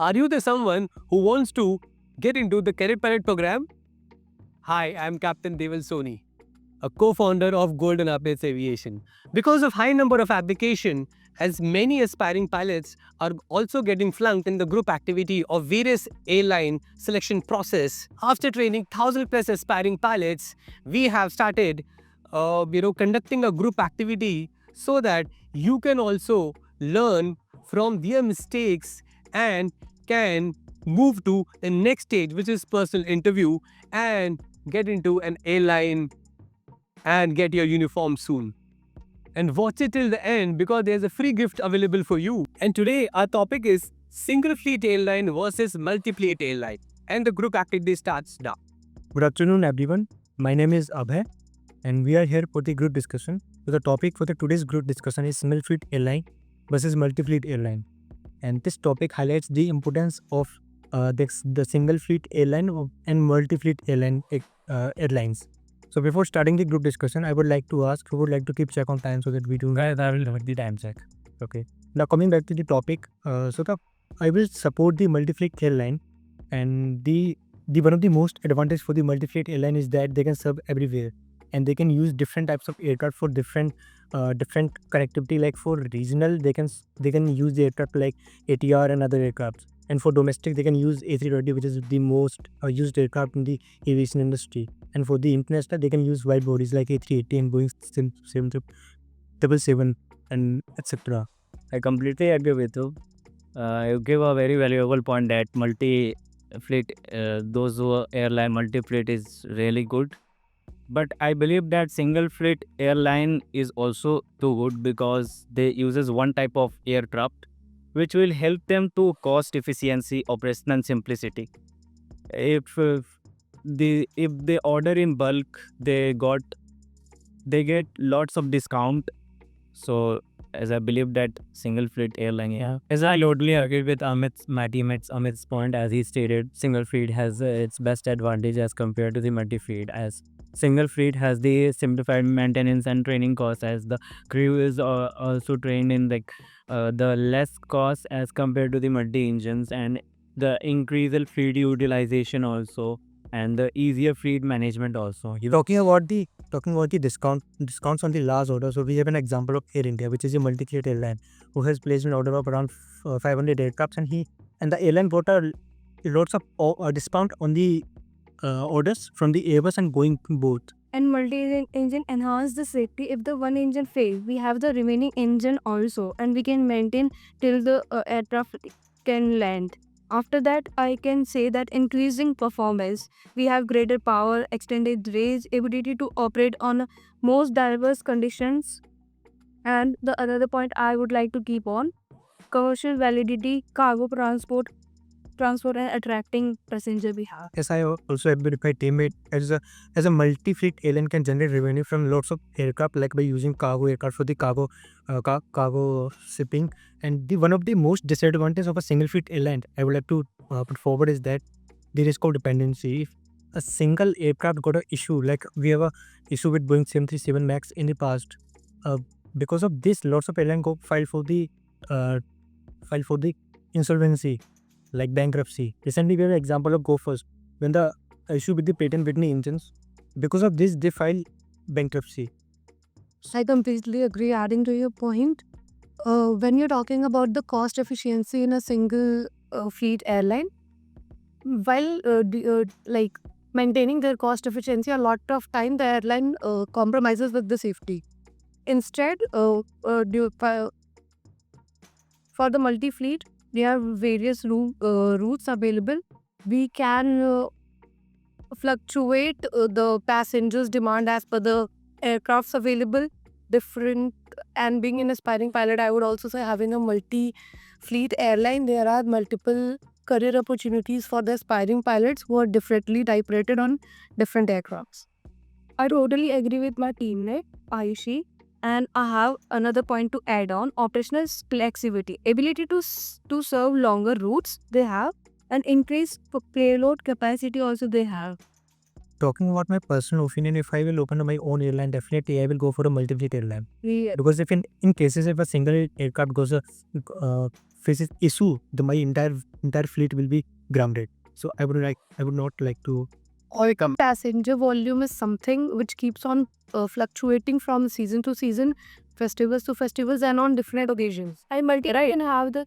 Are you the someone who wants to get into the Cadet Pilot program? Hi, I'm Captain Deval Soni, a co-founder of Golden Updates Aviation. Because of high number of application, as many aspiring pilots are also getting flunked in the group activity of various airline selection process. After training 1,000 plus aspiring pilots, we have started, conducting a group activity so that you can also learn from their mistakes and can move to the next stage, which is personal interview, and get into an airline and get your uniform soon. And watch it till the end because there's a free gift available for you. And today our topic is single fleet airline versus multi-fleet airline. And the group activity starts now. Good afternoon, everyone. My name is Abhay, and we are here for the group discussion. So the topic for today's group discussion is single fleet airline versus multi-fleet airline. And this topic highlights the importance of the single fleet airline and multi-fleet airlines. So before starting the group discussion, I would like to ask who would like to keep check on time so that we do. Guys, I will do the time check. Okay. Now coming back to the topic, I will support the multi-fleet airline, and the one of the most advantage for the multi-fleet airline is that they can serve everywhere, and they can use different types of aircraft for different connectivity. Like for regional, they can use the aircraft like ATR and other aircrafts, and for domestic they can use A320, which is the most used aircraft in the aviation industry. And for the international, they can use wide bodies like A380 and Boeing 777 and etc. I completely agree with you. You give a very valuable point that multi-fleet, those who are airline multi-fleet is really good. But I believe that single-fleet airline is also too good because they uses one type of aircraft, which will help them to cost efficiency, operational simplicity. If they order in bulk, they get lots of discount. So as I believe that single fleet airline, As I totally agree with Amit's point. As he stated, single fleet has its best advantage as compared to the multi fleet, as single fleet has the simplified maintenance and training costs, as the crew is also trained in the less cost as compared to the multi engines, and the increased fleet utilization also, and the easier fleet management also. Talking about the discounts on the last order. So we have an example of Air India, which is a multi-fleet airline who has placed an order of around 500 aircrafts, and the airline got a lots of discount on the orders from the Airbus and Boeing both. And multi-engine enhance the safety. If the one engine fails, we have the remaining engine also, and we can maintain till the aircraft can land. After that, I can say that increasing performance, we have greater power, extended range, ability to operate on most diverse conditions. And the another point I would like to keep on, commercial validity, cargo transport and attracting passenger we have. Yes, I also agree with my teammate. As a multi-fleet airline can generate revenue from lots of aircraft, like by using cargo aircraft for the cargo shipping. And one of the most disadvantages of a single fleet airline I would like to put forward is that the risk of dependency. If a single aircraft got an issue, like we have a issue with Boeing 737 Max in the past, because of this, lots of airlines go file for the insolvency, like bankruptcy. Recently, we have an example of Go First, when the issue with the Pratt & Whitney engines, because of this, they filed bankruptcy. I completely agree. Adding to your point, when you're talking about the cost efficiency in a single fleet airline, while maintaining their cost efficiency, a lot of time the airline compromises with the safety. Instead, for the multi-fleet, we have various routes available. We can fluctuate the passengers' demand as per the aircrafts available, different. And being an aspiring pilot, I would also say having a multi-fleet airline, there are multiple career opportunities for the aspiring pilots who are differently type rated on different aircrafts. I totally agree with my teammate, Ayushi. And I have another point to add on, operational flexibility, ability to serve longer routes they have, and increased payload capacity also they have. Talking about my personal opinion, if I will open my own airline, definitely I will go for a multi-fleet airline. Yeah. Because if in cases if a single aircraft goes faces issue, my entire fleet will be grounded. So I would not like to. Passenger volume is something which keeps on fluctuating from season to season, festivals to festivals, and on different occasions. I can have the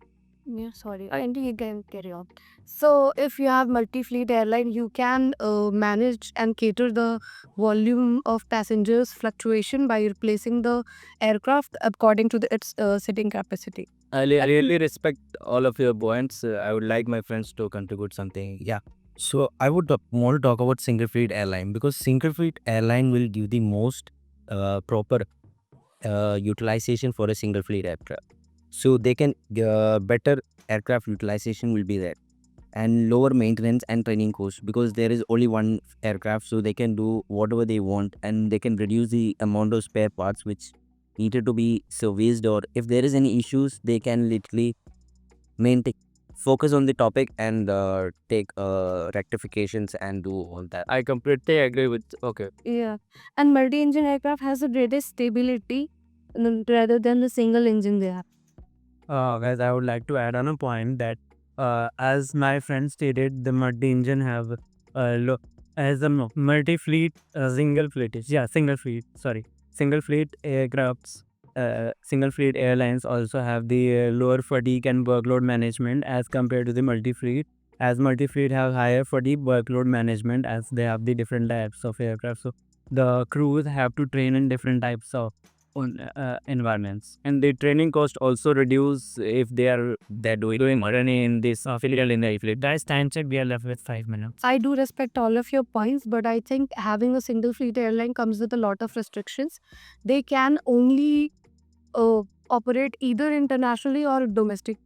sorry, and you can carry on. So if you have multi-fleet airline, you can manage and cater the volume of passengers fluctuation by replacing the aircraft according to its sitting capacity. I really respect all of your points. I would like my friends to contribute something. Yeah. So I would want to talk about single fleet airline, because single fleet airline will give the most proper utilization for a single fleet aircraft. So they can better aircraft utilization will be there, and lower maintenance and training costs, because there is only one aircraft, so they can do whatever they want, and they can reduce the amount of spare parts which needed to be serviced, or if there is any issues, they can literally maintain focus on the topic and take rectifications and do all that. I completely agree with. Okay. Yeah, and multi-engine aircraft has the greatest stability rather than the single engine they have. Guys, I would like to add on a point that as my friend stated, the multi-engine have as a multi-fleet, single fleet single fleet aircrafts. Single fleet airlines also have the lower fatigue and workload management as compared to the multi-fleet. As multi-fleet have higher fatigue workload management, as they have the different types of aircraft. So the crews have to train in different types of environments, and the training cost also reduce if they're doing running in this filial in the fleet. Guys, time check. We are left with 5 minutes. I do respect all of your points, but I think having a single fleet airline comes with a lot of restrictions. They can only operate either internationally or domestic.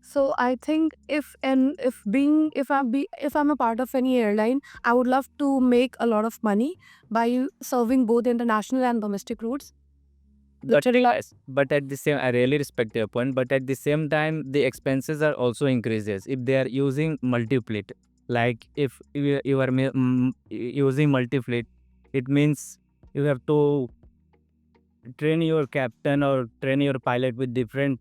So I think if I'm a part of any airline, I would love to make a lot of money by serving both international and domestic routes. But at the same, I really respect your point. But at the same time, the expenses are also increases if they are using multi-fleet. Like if you are using multi-fleet, it means you have to train your captain or train your pilot with different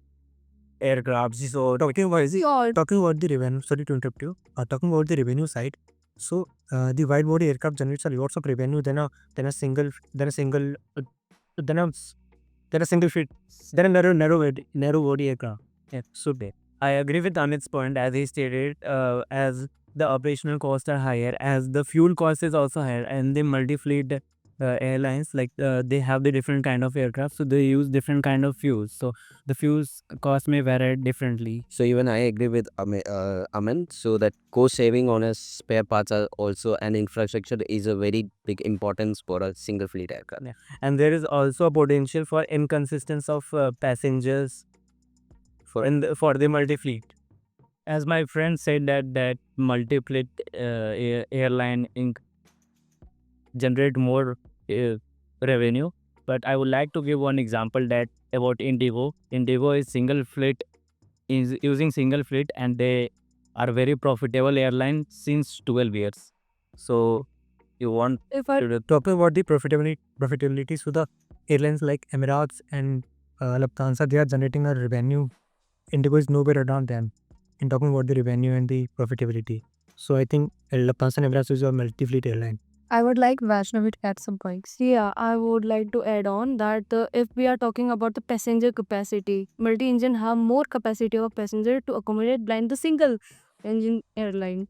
aircrafts. So Talking about Sure. talking about the revenue. Sorry to interrupt you. Talking about the revenue side. So the wide body aircraft generates a lots of revenue than a single than a single than a than a single fleet than a narrow body aircraft. yeah, so I agree with Amit's point, as he stated, as the operational costs are higher, as the fuel cost is also higher, and the multi-fleet airlines, like they have the different kind of aircraft, so they use different kind of fuels. So the fuels cost may vary differently. So even I agree with Aman. So that cost saving on a spare parts are also, and infrastructure is a very big importance for a single fleet aircraft. Yeah. And there is also a potential for inconsistency of passengers for the multi-fleet. as my friend said that multi-fleet airline generate more revenue, but I would like to give one example that about Indigo. Indigo is using single fleet, and they are very profitable airline since 12 years. So you want If I Talking about the profitability, so the airlines like Emirates and Lufthansa, they are generating a revenue. Indigo is nowhere around them in talking about the revenue and the profitability. So I think Lufthansa and Emirates is a multi-fleet airline. I would like Vaishnavi to add some points. Yeah, I would like to add on that if we are talking about the passenger capacity, multi-engine have more capacity of passenger to accommodate blind the single engine airline.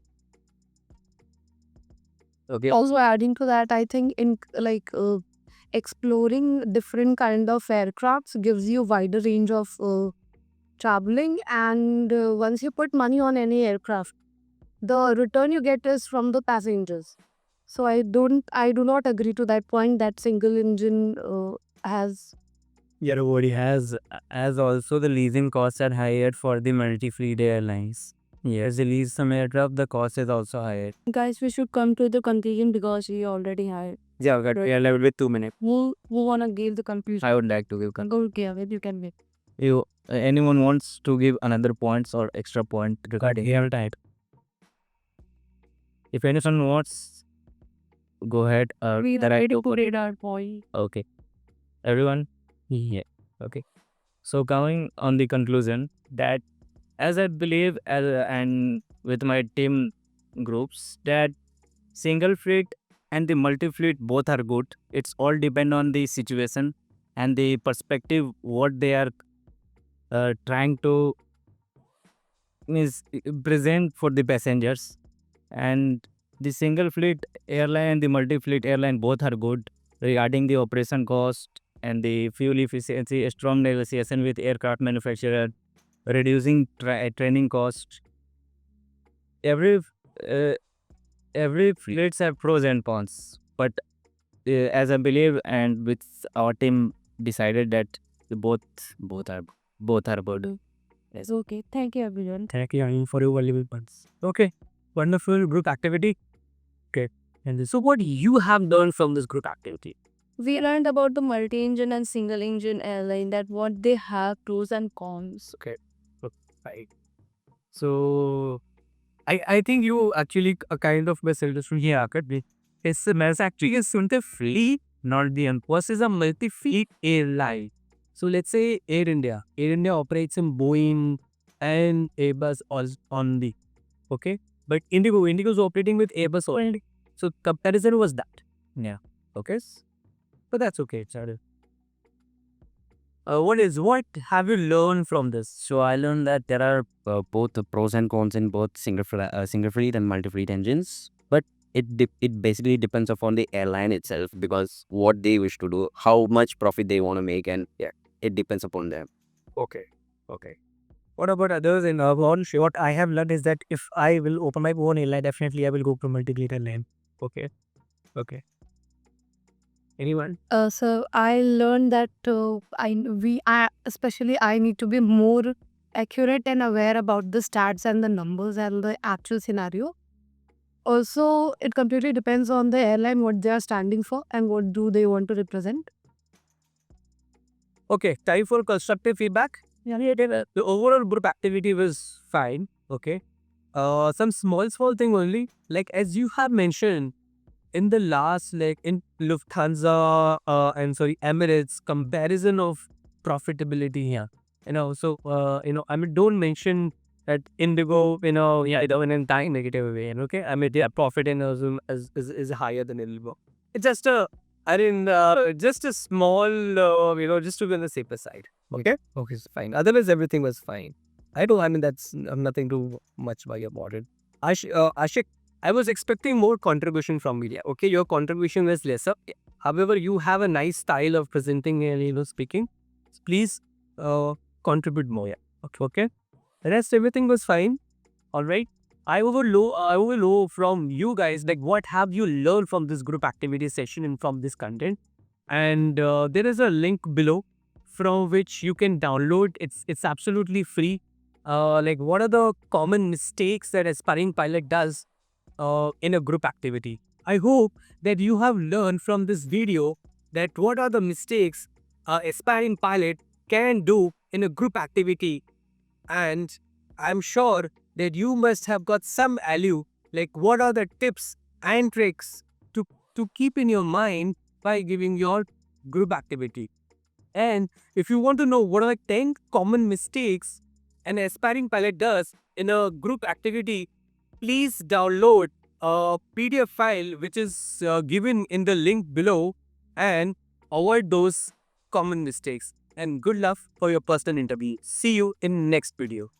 okay. Also adding to that, I think in exploring different kind of aircrafts gives you wider range of traveling, and once you put money on any aircraft, the return you get is from the passengers. So I do not agree to that point that single engine has. Everybody has, as also the leasing costs are higher for the multi-fleet airlines. Yes, they lease some aircraft, the cost is also higher. Guys, we should come to the conclusion because we already had. Yeah, but we are left with 2 minutes. Who wanna give the conclusion? I would like to give. Go give it. You can make. You anyone wants to give another points or extra point regarding? Real type. If anyone wants, go ahead. We that I already took- put it our point. Okay. Everyone? Yeah. Okay. So coming on the conclusion that as I believe, and with my team groups, that single fleet and the multi fleet both are good. It's all depend on the situation and the perspective what they are trying to is present for the passengers. And the single fleet airline and the multi fleet airline both are good regarding the operation cost and the fuel efficiency. A strong negotiation with aircraft manufacturer, reducing training cost. Every uh, every fleets have pros and cons, but as I believe, and with our team decided that the both are good. Yes, okay. Thank you, everyone. Thank you Anil, for your valuable points. Okay, wonderful group activity. Okay, and so what you have learned from this group activity? We learned about the multi-engine and single-engine airline, that what they have pros and cons. Right. So I think you actually kind of misunderstood here. SMS actually is a fleet, not the This is a multi-fleet airline. So let's say Air India. Air India operates in Boeing and Airbus only. Okay, but Indigo is operating with Airbus only. So comparison was that. Yeah. Okay, but that's okay. It's not what have you learned from this? So I learned that there are both the pros and cons in both single fleet and multi fleet engines, but it basically depends upon the airline itself, because what they wish to do, how much profit they want to make, and yeah, it depends upon them. Okay. What about others in one? What I have learned is that if I will open my own airline, definitely I will go to multi-fleet airline. Okay. Anyone? So I learned that especially I need to be more accurate and aware about the stats and the numbers and the actual scenario. Also, it completely depends on the airline, what they are standing for and what do they want to represent. Okay, time for constructive feedback. The overall group activity was fine. Okay. Some small thing only. Like as you have mentioned in the last, like in Lufthansa Emirates comparison of profitability here. I mean, don't mention that Indigo, in a time negative way. Okay, I mean, their profit in is higher than Indigo. It's just just a small, just to be on the safer side. Okay, it's fine. Otherwise, everything was fine. I mean, that's nothing too much by about it. Ashik, I was expecting more contribution from media. Okay, your contribution was lesser. However, you have a nice style of presenting and speaking. Please contribute more. Yeah. Okay. The rest everything was fine. All right. I will know from you guys, like what have you learned from this group activity session and from this content. And there is a link below from which you can download. It's absolutely free. Like what are the common mistakes that aspiring pilot does in a group activity? I hope that you have learned from this video that what are the mistakes aspiring pilot can do in a group activity, and I'm sure that you must have got some value, like what are the tips and tricks to keep in your mind by giving your group activity. And if you want to know what are the 10 common mistakes an aspiring pilot does in a group activity, please download a PDF file which is given in the link below and avoid those common mistakes. And good luck for your personal interview. See you in next video.